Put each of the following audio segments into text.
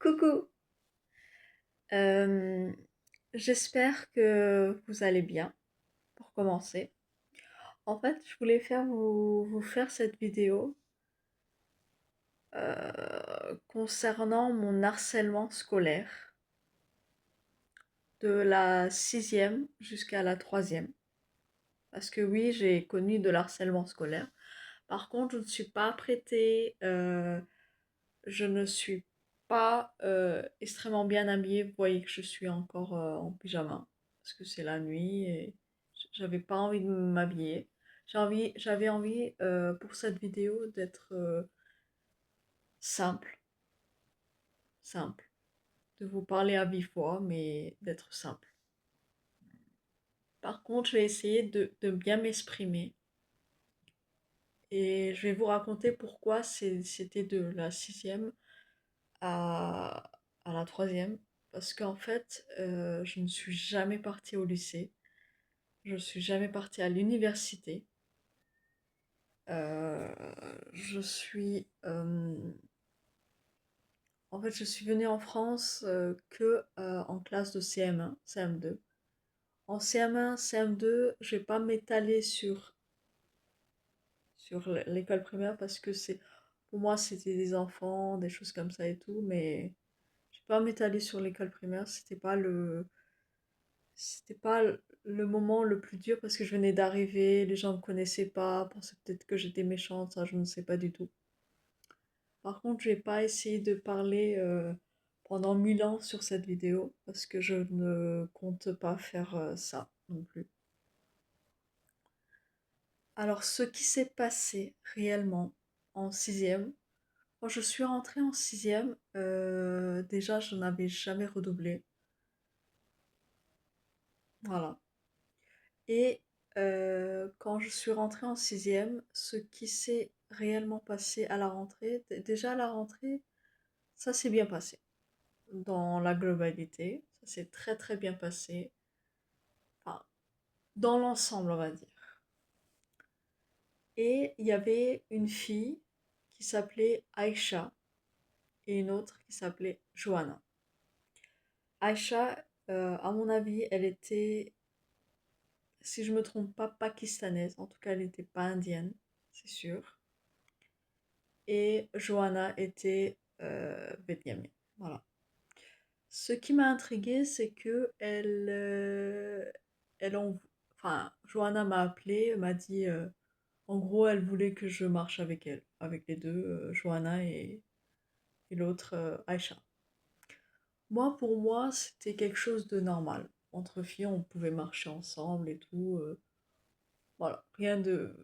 Coucou, euh, j'espère que vous allez bien pour commencer. En fait, je voulais vous faire cette vidéo concernant mon harcèlement scolaire de la sixième jusqu'à la troisième. Parce que oui, j'ai connu de l'harcèlement scolaire. Par contre, je ne suis pas prêtée, je ne suis pas extrêmement bien habillée. Vous voyez que je suis encore en pyjama parce que c'est la nuit et j'avais pas envie de m'habiller. J'avais envie pour cette vidéo d'être simple, simple, de vous parler à vive voix, mais d'être simple. Par contre, je vais essayer de bien m'exprimer et je vais vous raconter pourquoi c'était de la sixième à, à la troisième. Parce qu'en fait, je ne suis jamais partie au lycée. Je ne suis jamais partie à l'université. Euh, je suis... en fait, je suis venue en France que en classe de CM1, CM2. En CM1, CM2, je vais pas m'étaler sur l'école primaire parce que pour moi, c'était des enfants, des choses comme ça et tout, mais je vais pas m'étaler sur l'école primaire. C'était pas le moment le plus dur parce que je venais d'arriver, les gens ne me connaissaient pas, pensaient peut-être que j'étais méchante, ça je ne sais pas du tout. Par contre, je vais pas essayer de parler pendant 1000 ans sur cette vidéo parce que je ne compte pas faire ça non plus. Alors, ce qui s'est passé réellement en sixième, quand je suis rentrée en sixième, déjà je n'avais jamais redoublé, voilà. Et quand je suis rentrée en sixième, ce qui s'est réellement passé à la rentrée, déjà à la rentrée, ça s'est bien passé. Dans la globalité, ça s'est très très bien passé. Enfin, dans l'ensemble, on va dire. Et il y avait une fille qui s'appelait Aïcha et une autre qui s'appelait Johanna. Aïcha, à mon avis, elle était, si je me trompe pas, pakistanaise. En tout cas, elle n'était pas indienne, c'est sûr. Et Johanna était vietnamienne. Voilà. Ce qui m'a intriguée, c'est que enfin, Johanna m'a appelé, m'a dit, en gros, elle voulait que je marche avec elle, avec les deux, Johanna et l'autre, Aïcha. Moi, pour moi, c'était quelque chose de normal. Entre filles, on pouvait marcher ensemble et tout. Voilà, rien de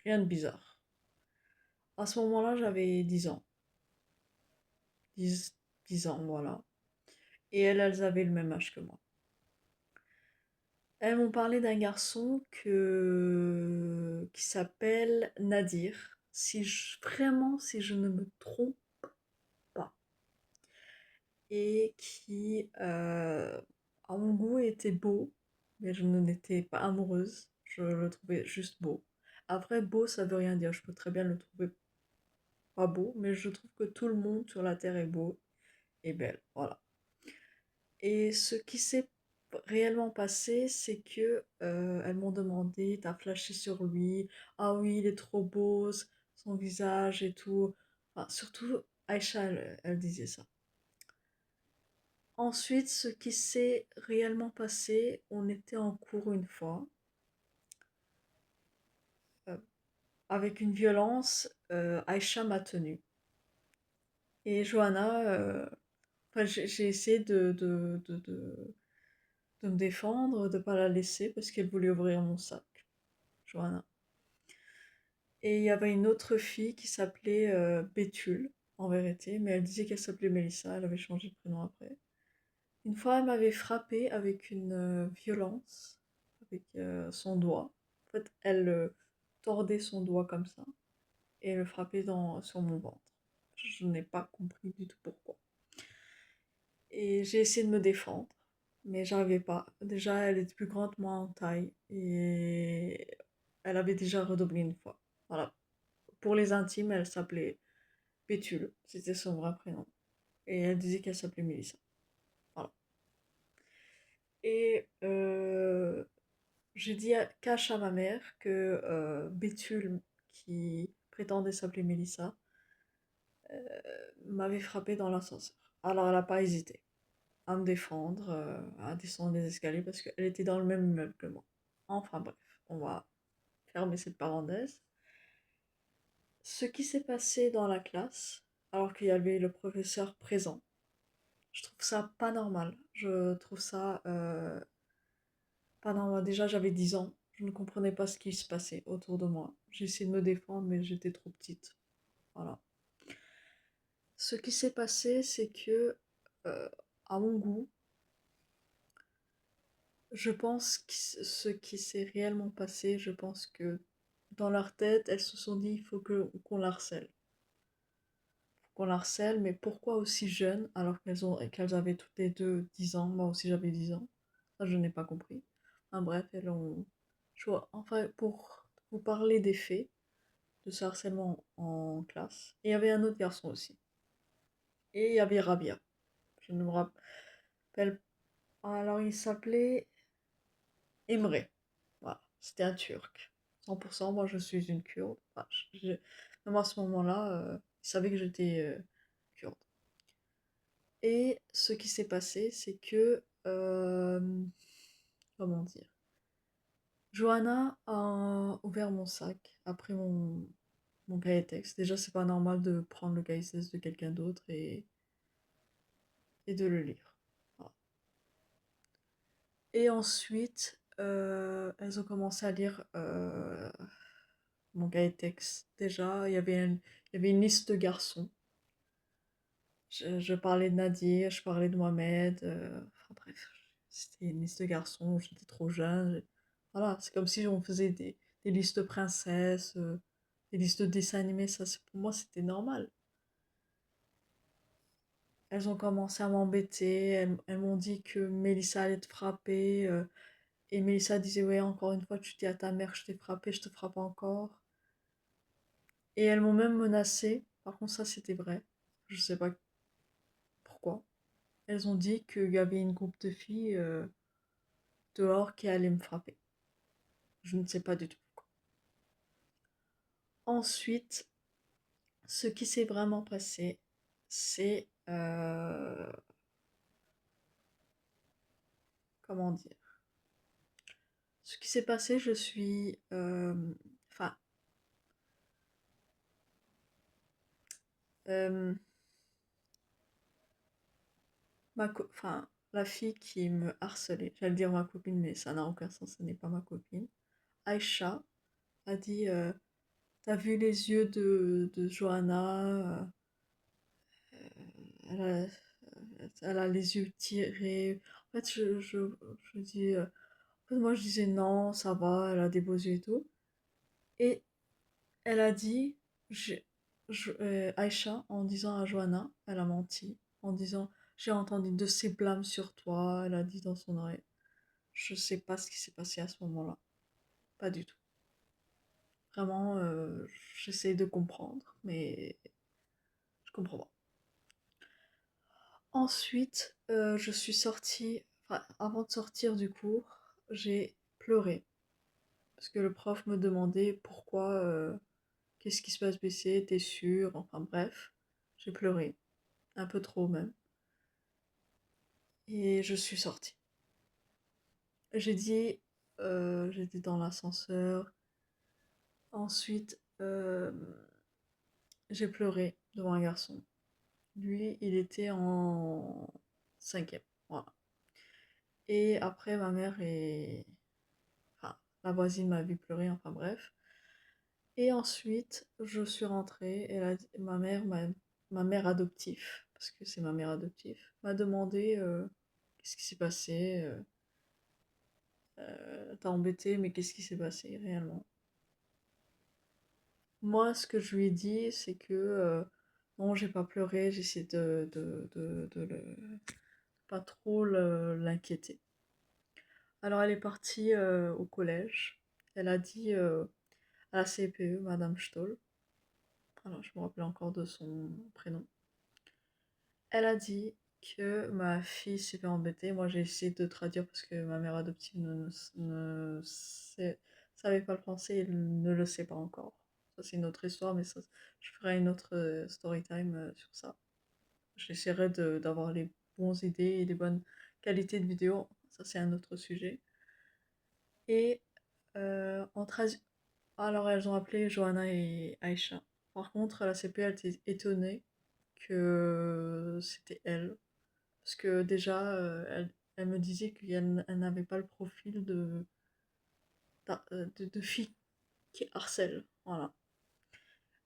bizarre. À ce moment-là, j'avais 10 ans. 10, 10 ans, voilà. Et elles avaient le même âge que moi. Elles m'ont parlé d'un garçon qui s'appelle Nadir. Vraiment, si je ne me trompe pas. Et qui, à mon goût, était beau, mais je n'en étais pas amoureuse. Je le trouvais juste beau. Après, beau, ça veut rien dire. Je peux très bien le trouver pas beau, mais je trouve que tout le monde sur la Terre est beau et belle. Voilà. Et ce qui s'est réellement passé, c'est que elles m'ont demandé, t'as flashé sur lui, ah oui, il est trop beau, son visage et tout. Enfin, surtout Aïcha, elle disait ça. Ensuite, ce qui s'est réellement passé, on était en cours une fois, euh, avec une violence, Aïcha m'a tenue. Et Johanna, enfin, j'ai essayé de me défendre, de ne pas la laisser parce qu'elle voulait ouvrir mon sac, Johanna. Et il y avait une autre fille qui s'appelait Béthule, en vérité, mais elle disait qu'elle s'appelait Mélissa, elle avait changé de prénom après. Une fois, elle m'avait frappée avec une violence, avec son doigt. En fait, elle tordait son doigt comme ça et le frappait sur mon ventre. Je n'ai pas compris du tout pourquoi. Et j'ai essayé de me défendre, mais j'arrivais pas. Déjà, elle était plus grande que moi en taille et elle avait déjà redoublé une fois. Voilà. Pour les intimes, elle s'appelait Pétule, c'était son vrai prénom. et elle disait qu'elle s'appelait Mélissa. Voilà. Et j'ai dit cache à ma mère que Béthule, qui prétendait s'appeler Mélissa, m'avait frappé dans l'ascenseur. Alors elle n'a pas hésité à me défendre, à descendre les escaliers parce qu'elle était dans le même immeuble que moi. Enfin bref, on va fermer cette parenthèse. Ce qui s'est passé dans la classe, alors qu'il y avait le professeur présent, je trouve ça pas normal. Je trouve ça pas normal. Déjà, j'avais 10 ans. Je ne comprenais pas ce qui se passait autour de moi. J'ai essayé de me défendre, mais j'étais trop petite. Voilà. Ce qui s'est passé, c'est que, euh, à mon goût, je pense que ce qui s'est réellement passé, je pense que dans leur tête, elles se sont dit, il faut qu'on la harcèle. Qu'on la harcèle, mais pourquoi aussi jeune, alors qu'elles avaient toutes les deux 10 ans, moi aussi j'avais 10 ans. Ça, je n'ai pas compris. Enfin, bref, elles ont... Enfin, pour vous parler des faits de ce harcèlement en classe, et il y avait un autre garçon aussi. Et il y avait Rabia. Je ne me rappelle... Alors, il s'appelait Emre. Voilà, c'était un Turc. 100%, moi je suis une Kurde. Enfin, même à ce moment-là, il savait que j'étais kurde. Et ce qui s'est passé, c'est que, comment dire, Johanna a ouvert mon sac après mon cahier de texte. Déjà, c'est pas normal de prendre le cahier de texte de quelqu'un d'autre et de le lire. Voilà. Et ensuite, elles ont commencé à lire mon cahier de texte. Déjà, il y avait une liste de garçons. Je parlais de Nadir, je parlais de Mohamed, enfin bref, c'était une liste de garçons, j'étais trop jeune. Voilà, c'est comme si on faisait des listes de princesses, des listes de dessins animés, ça pour moi c'était normal. Elles ont commencé à m'embêter, elles m'ont dit que Mélissa allait te frapper, et Mélissa disait ouais encore une fois tu dis à ta mère que je t'ai frappé, je te frappe encore. Et elles m'ont même menacé, par contre ça c'était vrai, je sais pas pourquoi. Elles ont dit qu'il y avait une groupe de filles dehors qui allait me frapper. Je ne sais pas du tout pourquoi. Ensuite, ce qui s'est vraiment passé, c'est... comment dire? Ce qui s'est passé, je suis... enfin... euh, enfin, la fille qui me harcelait, j'allais dire ma copine, mais ça n'a aucun sens, ce n'est pas ma copine. Aïcha a dit, t'as vu les yeux de Johanna, elle a, elle a les yeux tirés. En fait, je dis, en fait, moi je disais non, ça va, elle a des beaux yeux et tout. Et elle a dit, Aïcha, en disant à Johanna, elle a menti, en disant, j'ai entendu de ces blâmes sur toi, elle a dit dans son oreille. Je sais pas ce qui s'est passé à ce moment-là, pas du tout. Vraiment, j'essaie de comprendre, mais je comprends pas. Ensuite, je suis sortie, enfin, avant de sortir du cours, j'ai pleuré. Parce que le prof me demandait pourquoi, qu'est-ce qui se passe BC, t'es sûr? Enfin bref, j'ai pleuré, un peu trop même. Et je suis sortie. J'ai dit, j'étais dans l'ascenseur. Ensuite, j'ai pleuré devant un garçon. Lui, il était en cinquième. Voilà. Et après, ma mère est... Enfin, la voisine m'a vu pleurer, enfin bref. Et ensuite, je suis rentrée et ma mère adoptive, parce que c'est ma mère adoptive, m'a demandé qu'est-ce qui s'est passé. T'as embêté, mais qu'est-ce qui s'est passé réellement? Moi, ce que je lui ai dit, c'est que non, j'ai pas pleuré, j'ai essayé pas trop l'inquiéter. Alors, elle est partie au collège. Elle a dit à la CPE, Madame Stoll, alors je me rappelle encore de son prénom. Elle a dit que ma fille s'est fait embêter. Moi, j'ai essayé de traduire parce que ma mère adoptive savait pas le français et ne le sait pas encore. Ça, c'est une autre histoire, mais ça, je ferai une autre story time sur ça. J'essaierai d'avoir les bonnes idées et les bonnes qualités de vidéo. Ça, c'est un autre sujet. Et en tradu- alors, elles ont appelé Johanna et Aïcha. Par contre, la CP, elle était étonnée que c'était elle. Parce que déjà, elle me disait qu'elle n'avait pas le profil de fille qui harcèle. Voilà.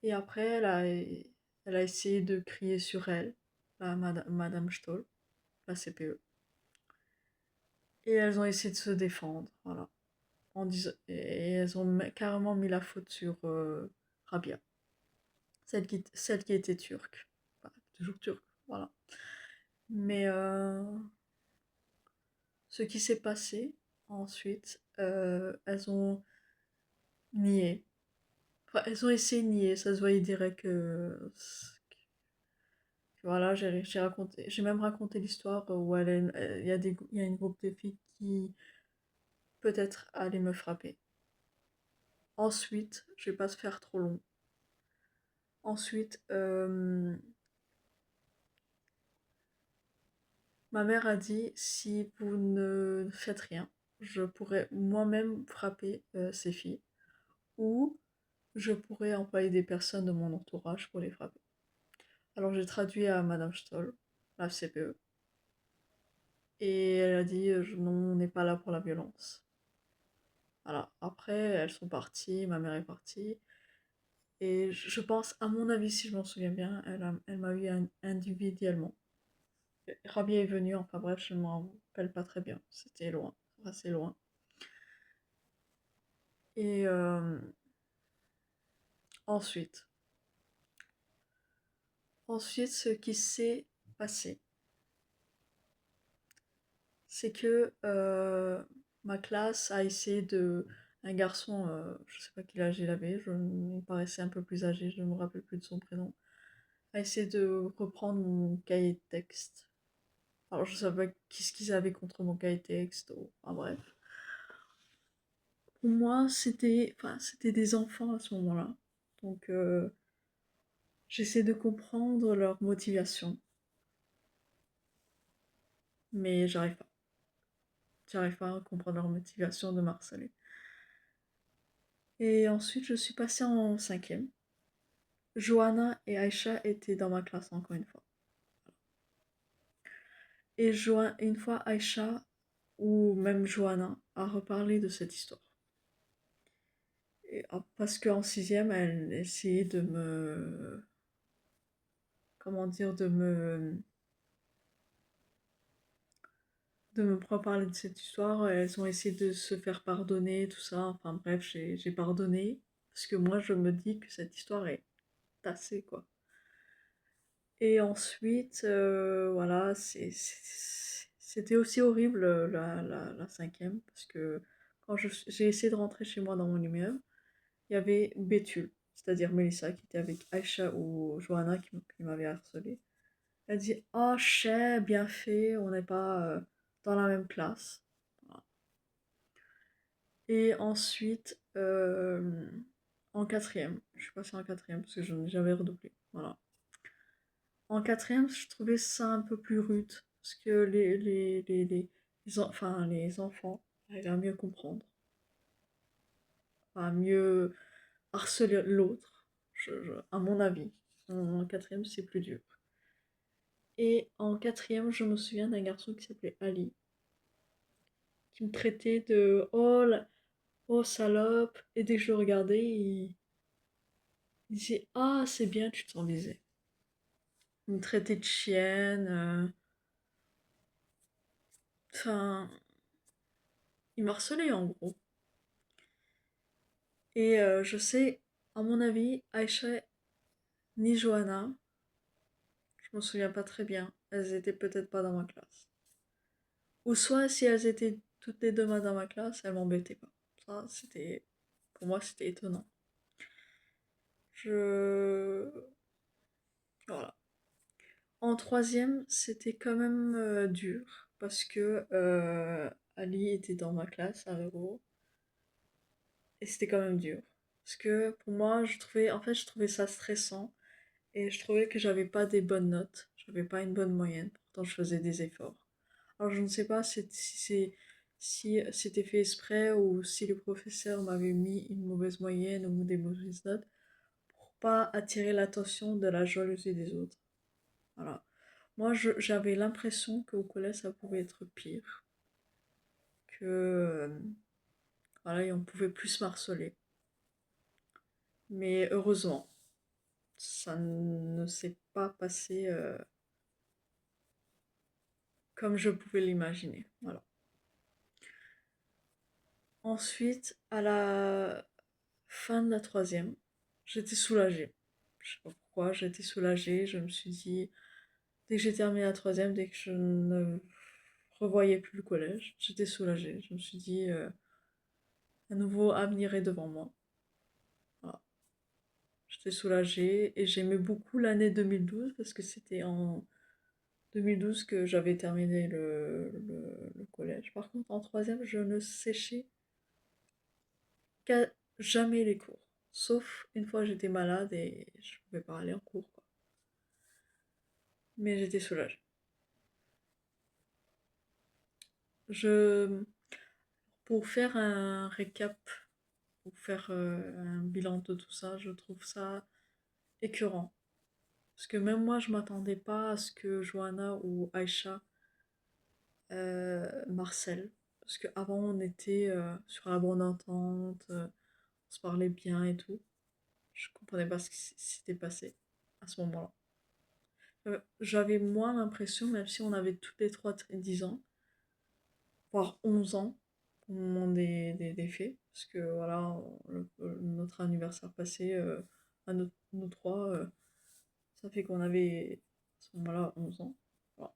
Et après, elle a essayé de crier sur elle, Madame Stoll, la CPE. Et elles ont essayé de se défendre. Voilà. Et elles ont carrément mis la faute sur Rabia, celle qui était turque. Enfin, toujours turque. Voilà. Mais ce qui s'est passé ensuite, elles ont nié. Enfin, elles ont essayé de nier, ça se voyait direct voilà, j'ai même raconté l'histoire où il y a une groupe de filles qui peut-être allaient me frapper. Ensuite, je vais pas se faire trop long. Ensuite, ma mère a dit si vous ne faites rien, je pourrais moi-même frapper ces filles ou je pourrais employer des personnes de mon entourage pour les frapper. Alors j'ai traduit à Madame Stoll, la CPE, et elle a dit non, on n'est pas là pour la violence. Voilà. Après, elles sont parties, ma mère est partie, et je pense, à mon avis, si je m'en souviens bien, elle m'a eu individuellement. Rabia est venue, enfin bref, je ne m'en rappelle pas très bien, c'était loin, assez loin. Et ensuite, ce qui s'est passé, c'est que ma classe a essayé de... Un garçon, je sais pas quel âge il avait, il paraissait un peu plus âgé, je ne me rappelle plus de son prénom, a essayé de reprendre mon cahier de texte. Alors je savais pas qu'est-ce qu'ils avaient contre mon cahier de texte, enfin bref. Pour moi, c'était des enfants à ce moment-là. Donc j'essaie de comprendre leur motivation, mais j'arrive pas. J'arrive pas à comprendre leur motivation de m'harceler. Et ensuite, je suis passée en cinquième. Johanna et Aïcha étaient dans ma classe encore une fois. Et une fois, Aïcha, ou même Johanna, a reparlé de cette histoire. Parce qu'en sixième, elle essayait de me... Comment dire, de me parler de cette histoire. Elles ont essayé de se faire pardonner, tout ça. Enfin bref, j'ai pardonné. Parce que moi, je me dis que cette histoire est tassée, quoi. Et ensuite, voilà, c'était aussi horrible la cinquième, parce que quand j'ai essayé de rentrer chez moi dans mon immeuble, il y avait Béthul, c'est-à-dire Mélissa, qui était avec Aïcha ou Johanna qui m'avait harcelée. Elle dit: «Oh, chais, bien fait, on n'est pas dans la même classe.» Voilà. Et ensuite, en quatrième, je suis passée en quatrième parce que j'avais redoublé. Voilà. En quatrième, je trouvais ça un peu plus rude, parce que les enfants arrivaient à mieux comprendre, à mieux harceler l'autre, à mon avis. En quatrième, c'est plus dur. Et en quatrième, je me souviens d'un garçon qui s'appelait Ali, qui me traitait de oh salope, et dès que je le regardais, il disait ah c'est bien, tu t'en disais. Il me traitait de chienne, enfin, il me harcelait en gros. Et je sais, à mon avis, Aïcha ni Johanna, je me souviens pas très bien, elles étaient peut-être pas dans ma classe. Ou soit si elles étaient toutes les deux dans ma classe, elles m'embêtaient pas. Ça, pour moi, c'était étonnant. Je... Voilà. En troisième, c'était quand même dur parce que Ali était dans ma classe à Véro et c'était quand même dur. Parce que pour moi, je trouvais ça stressant et je trouvais que j'avais pas des bonnes notes, j'avais pas une bonne moyenne, pourtant je faisais des efforts. Alors je ne sais pas si c'était fait exprès ou si le professeur m'avait mis une mauvaise moyenne ou des mauvaises notes pour pas attirer l'attention de la jalousie des autres. Voilà. Moi, j'avais l'impression qu'au collège, ça pouvait être pire, que voilà, et on pouvait plus m'harceler. Mais heureusement, ça ne s'est pas passé comme je pouvais l'imaginer. Voilà. Ensuite, à la fin de la troisième, j'étais soulagée. Je sais pas pourquoi, j'étais soulagée. Je me suis dit, dès que j'ai terminé la troisième, dès que je ne revoyais plus le collège, j'étais soulagée. Je me suis dit, un nouveau avenir est devant moi. Voilà. J'étais soulagée et j'aimais beaucoup l'année 2012 parce que c'était en 2012 que j'avais terminé le collège. Par contre, en troisième, je ne séchais jamais les cours. Sauf une fois j'étais malade et je pouvais pas aller en cours, quoi. Mais j'étais soulagée. Je, pour faire un récap, pour faire un bilan de tout ça, je trouve ça écœurant. Parce que même moi, je m'attendais pas à ce que Johanna ou Aïcha Marcel. Parce qu'avant, on était sur la bonne entente, on se parlait bien et tout. Je comprenais pas ce qui s'était passé à ce moment-là. J'avais moins l'impression, même si on avait toutes les trois 10 ans, voire 11 ans au moment des faits, parce que voilà, notre anniversaire passé, à nous trois, ça fait qu'on avait à ce moment-là 11 ans. Voilà.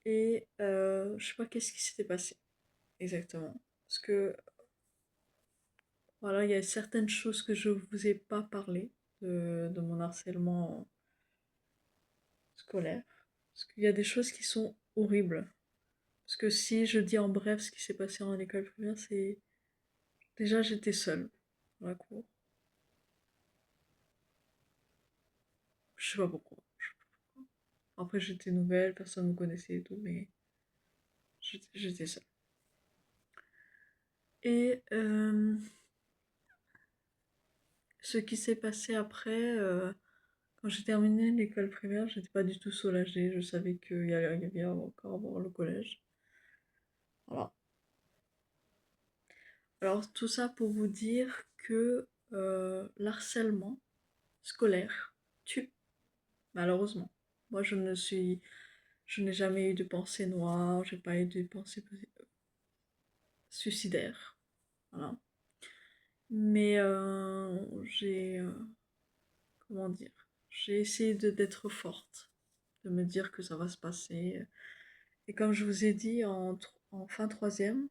Et je sais pas qu'est-ce qui s'était passé exactement. Parce que voilà, il y a certaines choses que je vous ai pas parlé de mon harcèlement scolaire. Parce qu'il y a des choses qui sont horribles. Parce que si je dis en bref ce qui s'est passé en école primaire, c'est déjà j'étais seule dans la cour. Je sais pas pourquoi. Après j'étais nouvelle, personne ne me connaissait et tout, mais j'étais seule. Et ce qui s'est passé après, quand j'ai terminé l'école primaire, j'étais pas du tout soulagée. Je savais qu'il allait y avoir encore avoir le collège. Voilà. Alors tout ça pour vous dire que l'harcèlement scolaire tue, malheureusement. Moi je n'ai jamais eu de pensée noire, j'ai pas eu de pensée suicidaire. Voilà. Mais comment dire, j'ai essayé d'être forte, de me dire que ça va se passer. Et comme je vous ai dit, en fin troisième,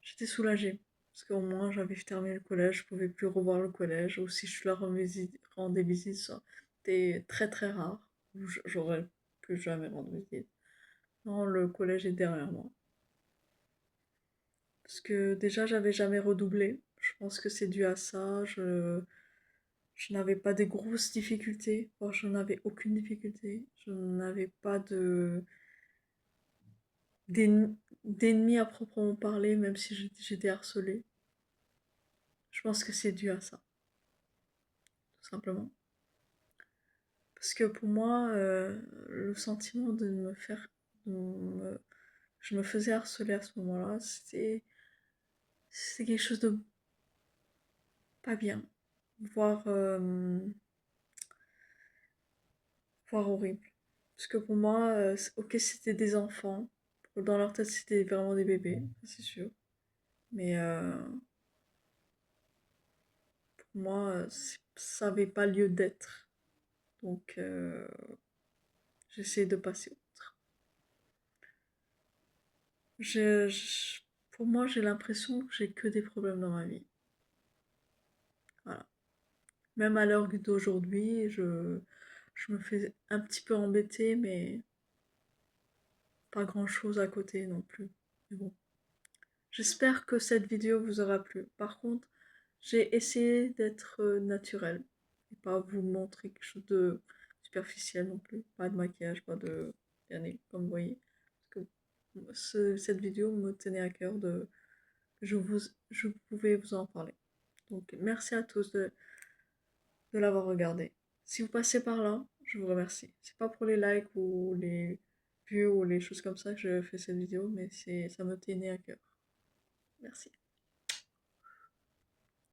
j'étais soulagée. Parce qu'au moins, j'avais terminé le collège, je pouvais plus revoir le collège. Ou si je leur rendais visite, c'était très très rare. J'aurais plus jamais rendre visite. Non, le collège est derrière moi. Parce que déjà, j'avais jamais redoublé. Je pense que c'est dû à ça. Je n'avais pas des grosses difficultés. Or, je n'avais aucune difficulté. Je n'avais pas d'ennemis à proprement parler, même si j'étais harcelée. Je pense que c'est dû à ça, tout simplement. Parce que pour moi, le sentiment de me faire... de me- je me faisais harceler à ce moment-là, c'était quelque chose de pas bien, voire, voire horrible. Parce que pour moi, ok, c'était des enfants. Dans leur tête, c'était vraiment des bébés, c'est sûr. Mais pour moi, ça n'avait pas lieu d'être. Donc, j'essaie de passer outre. Je, je- pour moi, j'ai l'impression que j'ai que des problèmes dans ma vie. Voilà. Même à l'heure d'aujourd'hui, je me fais un petit peu embêter, mais pas grand-chose à côté non plus. Mais bon, j'espère que cette vidéo vous aura plu. Par contre, j'ai essayé d'être naturelle et pas vous montrer quelque chose de superficiel non plus. Pas de maquillage, pas de vernis, comme vous voyez. Parce que cette vidéo me tenait à cœur de je pouvais vous en parler. Donc merci à tous de l'avoir regardé. Si vous passez par là, je vous remercie. C'est pas pour les likes ou les vues ou les choses comme ça que je fais cette vidéo, mais ça me tenait à cœur. Merci.